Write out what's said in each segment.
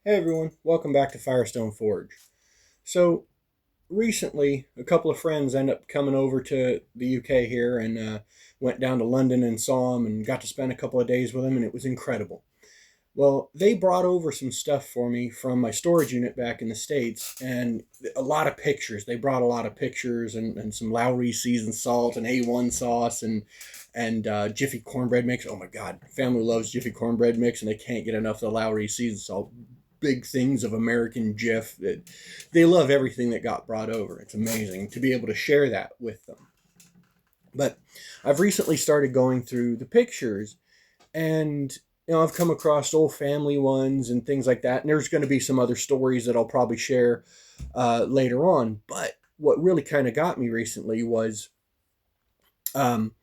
Hey everyone, welcome back to Firestone Forge. So, recently, a couple of friends ended up coming over to the UK here and went down to London and saw them and got to spend a couple of days with them, and it was incredible. Well, they brought over some stuff for me from my storage unit back in the States and a lot of pictures. They brought a lot of pictures and some Lowry seasoned salt and A1 sauce and Jiffy cornbread mix. Oh my God, family loves Jiffy cornbread mix and they can't get enough of the Lowry seasoned salt. Big things of American Jif. They love everything that got brought over. It's amazing to be able to share that with them. But I've recently started going through the pictures and I've come across old family ones and things like that. And there's going to be some other stories that I'll probably share later on. But what really kind of got me recently was um,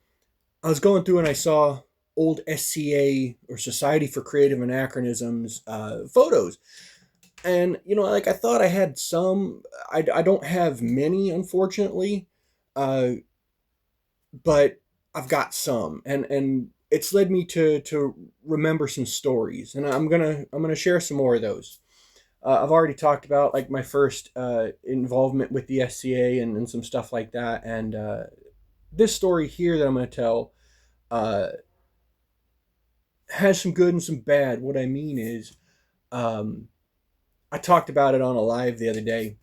I was going through and I saw old SCA or Society for Creative Anachronisms photos. And, like I thought I had some, I don't have many, unfortunately, uh, but I've got some. And it's led me to remember some stories. And I'm gonna share some more of those. I've already talked about like my first involvement with the SCA and some stuff like that. And this story here that I'm going to tell uh, has some good and some bad. What I mean is, um, I talked about it on a live the other day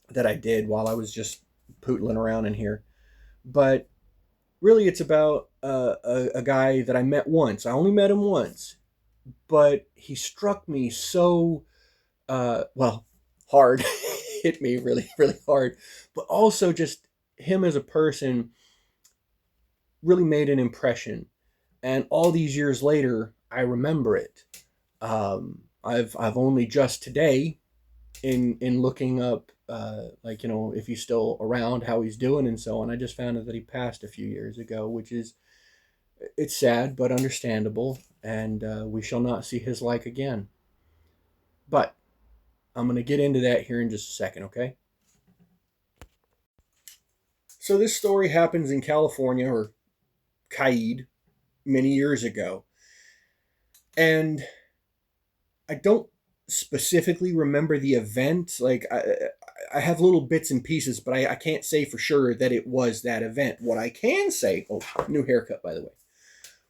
that I did while I was just pootling around in here. But really, it's about a guy that I met once. I only met him once, but he struck me so well hard, hit me really really hard, but also just him as a person really made an impression. And all these years later, I remember it. I've only just today in looking up like if he's still around, how he's doing, and so on. I just found out that he passed a few years ago, which is it's sad but understandable, and we shall not see his like again. But I'm gonna get into that here in just a second, okay? So this story happens in California or Kaid many years ago, and I don't specifically remember the event. Like I have little bits and pieces, but I can't say for sure that it was that event. What I can say, oh, new haircut by the way.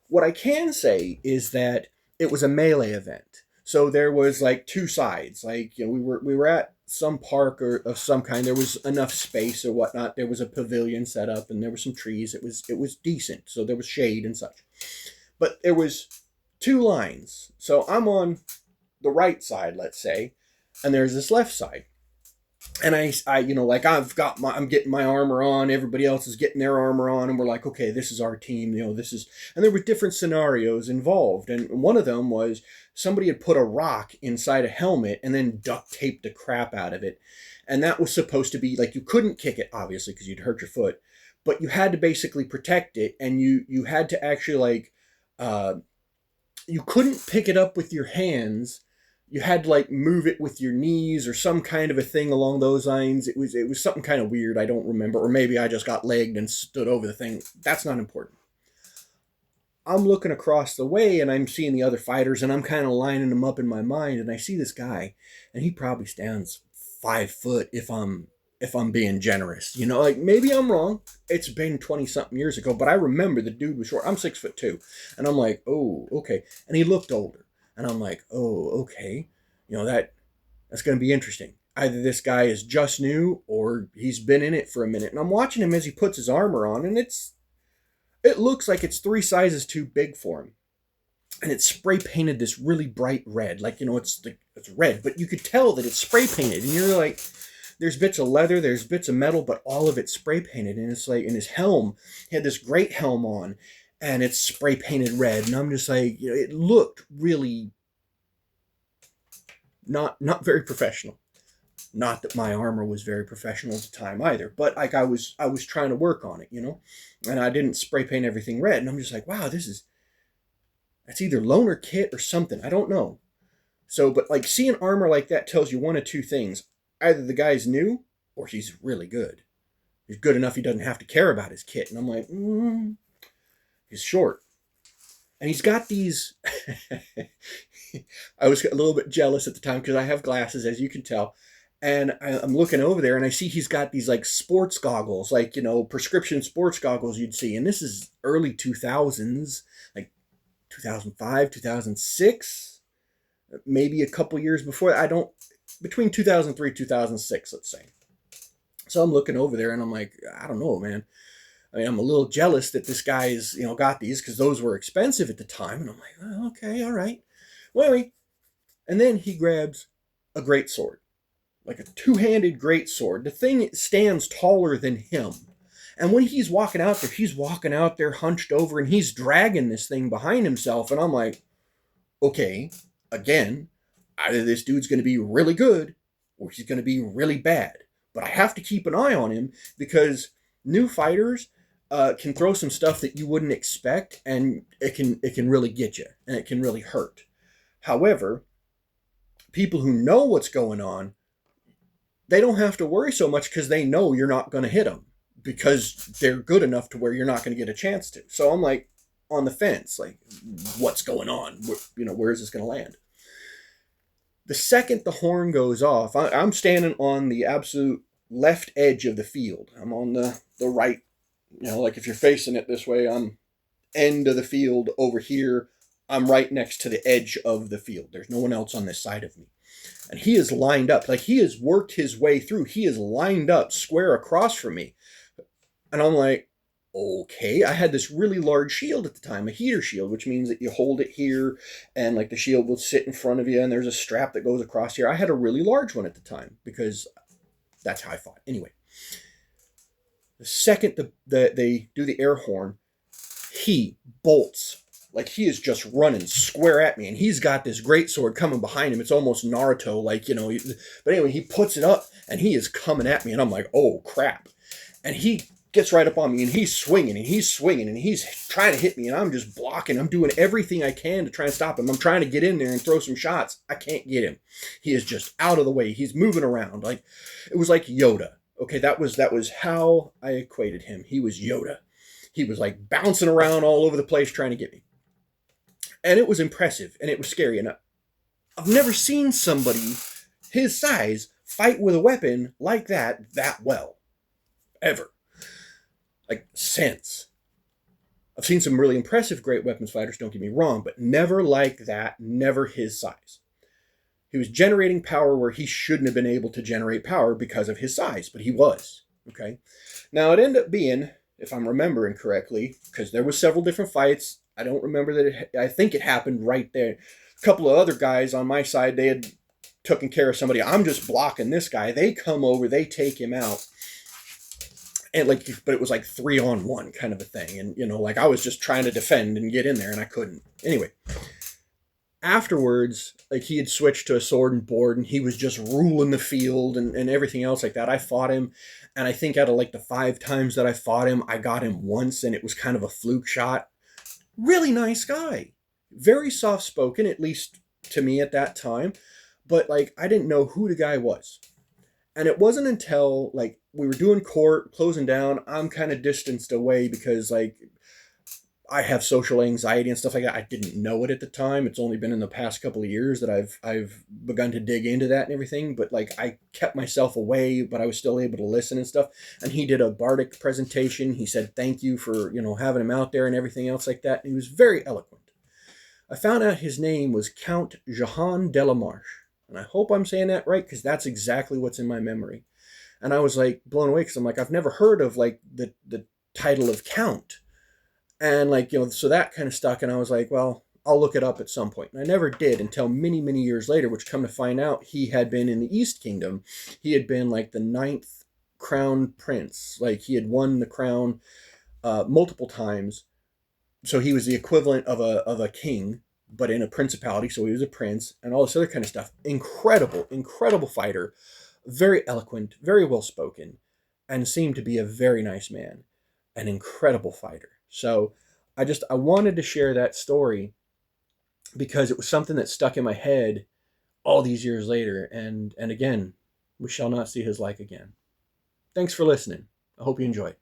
What I can say is that it was a melee event. So there was like two sides. Like we were at some park or of some kind. There was enough space or whatnot. There was a pavilion set up and there were some trees. It was decent. So there was shade and such. But there was two lines. So I'm on the right side, let's say, and there's this left side. And like I'm getting my armor on, everybody else is getting their armor on, and we're like, okay, this is our team, and there were different scenarios involved. And one of them was somebody had put a rock inside a helmet and then duct taped the crap out of it. And that was supposed to be like, you couldn't kick it, obviously, because you'd hurt your foot, but you had to basically protect it, and you had to actually uh, you couldn't pick it up with your hands. You had to like move it with your knees or some kind of a thing along those lines. It was something kind of weird. I don't remember, or maybe I just got legged and stood over the thing. That's not important. I'm looking across the way and I'm seeing the other fighters and I'm kind of lining them up in my mind, and I see this guy and he probably stands 5 foot if I'm being generous. Like maybe I'm wrong. It's been 20 something years ago, but I remember the dude was short. I'm 6'2", and I'm like, oh, okay. And he looked older, and I'm like, oh, okay. That's going to be interesting. Either this guy is just new or he's been in it for a minute. And I'm watching him as he puts his armor on, and it looks like it's 3 sizes too big for him. And it's spray painted this really bright red, like it's red, but you could tell that it's spray painted, and you're like, there's bits of leather, there's bits of metal, but all of it's spray painted. And it's like in his helm, he had this great helm on, and it's spray painted red. And I'm just like, it looked really not very professional. Not that my armor was very professional at the time either, but like I was trying to work on it, and I didn't spray paint everything red. And I'm just like, wow, that's either loaner kit or something. I don't know. So, but like seeing armor like that tells you one of two things: either the guy's new or he's really good. He's good enough he doesn't have to care about his kit. And I'm like, he's short. And he's got these. I was a little bit jealous at the time because I have glasses, as you can tell. And I'm looking over there and I see he's got these like sports goggles, like, prescription sports goggles you'd see. And this is early 2000s, like 2005, 2006, maybe a couple years before. Between 2003, 2006, let's say. So I'm looking over there and I'm like, I don't know, man. I mean, I'm a little jealous that this guy's, got these because those were expensive at the time. And I'm like, oh, okay, all right. Well, anyway, and then he grabs a great sword, like a two-handed great sword. The thing stands taller than him. And when he's walking out there hunched over and he's dragging this thing behind himself. And I'm like, okay, again, either this dude's going to be really good or he's going to be really bad. But I have to keep an eye on him because new fighters can throw some stuff that you wouldn't expect, and it can really get you, and it can really hurt. However, people who know what's going on, they don't have to worry so much because they know you're not going to hit them because they're good enough to where you're not going to get a chance to. So I'm like on the fence, like, what's going on? Where is this going to land? The second the horn goes off, I'm standing on the absolute left edge of the field. I'm on the right, like if you're facing it this way, I'm end of the field over here. I'm right next to the edge of the field. There's no one else on this side of me. And he is lined up, like he has worked his way through. He is lined up square across from me. And I'm like, okay, I had this really large shield at the time, a heater shield, which means that you hold it here and like the shield will sit in front of you and there's a strap that goes across here. I had a really large one at the time because that's how I fought. Anyway, the second they do the air horn, he bolts. Like he is just running square at me and he's got this great sword coming behind him. It's almost Naruto, but anyway, he puts it up and he is coming at me and I'm like, oh crap. And he gets right up on me and he's swinging and he's trying to hit me and I'm just blocking. I'm doing everything I can to try and stop him. I'm trying to get in there and throw some shots. I can't get him. He is just out of the way. He's moving around. Like it was like Yoda. Okay, that was how I equated him. He was Yoda. He was like bouncing around all over the place trying to get me. And it was impressive and it was scary. And I've never seen somebody his size fight with a weapon like that well. Ever. Like, since. I've seen some really impressive great weapons fighters, don't get me wrong, but never like that, never his size. He was generating power where he shouldn't have been able to generate power because of his size, but he was. Okay? Now, it ended up being, if I'm remembering correctly, because there was several different fights, I don't remember that I think it happened right there. A couple of other guys on my side, they had taken care of somebody. I'm just blocking this guy. They come over, they take him out. And but it was like 3-on-1 kind of a thing. And, I was just trying to defend and get in there and I couldn't. Anyway, afterwards, he had switched to a sword and board and he was just ruling the field and everything else like that. I fought him. And I think out of the 5 times that I fought him, I got him once and it was kind of a fluke shot. Really nice guy. Very soft-spoken, at least to me at that time. But, I didn't know who the guy was. And it wasn't until, we were doing court, closing down, I'm kind of distanced away because, I have social anxiety and stuff like that. I didn't know it at the time. It's only been in the past couple of years that I've begun to dig into that and everything. But, I kept myself away, but I was still able to listen and stuff. And he did a Bardic presentation. He said thank you for, having him out there and everything else like that. And he was very eloquent. I found out his name was Count Jehan de la Marche. And I hope I'm saying that right because that's exactly what's in my memory. And I was blown away because I'm I've never heard of the title of Count. And so that kind of stuck. And I was well, I'll look it up at some point. And I never did until many, many years later, which come to find out he had been in the East Kingdom. He had been the 9th crown prince. He had won the crown multiple times. So he was the equivalent of a king, but in a principality, so he was a prince, and all this other kind of stuff. Incredible fighter, very eloquent, very well-spoken, and seemed to be a very nice man. An incredible fighter. So I wanted to share that story because it was something that stuck in my head all these years later, and again, we shall not see his like again. Thanks for listening. I hope you enjoyed.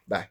Bye.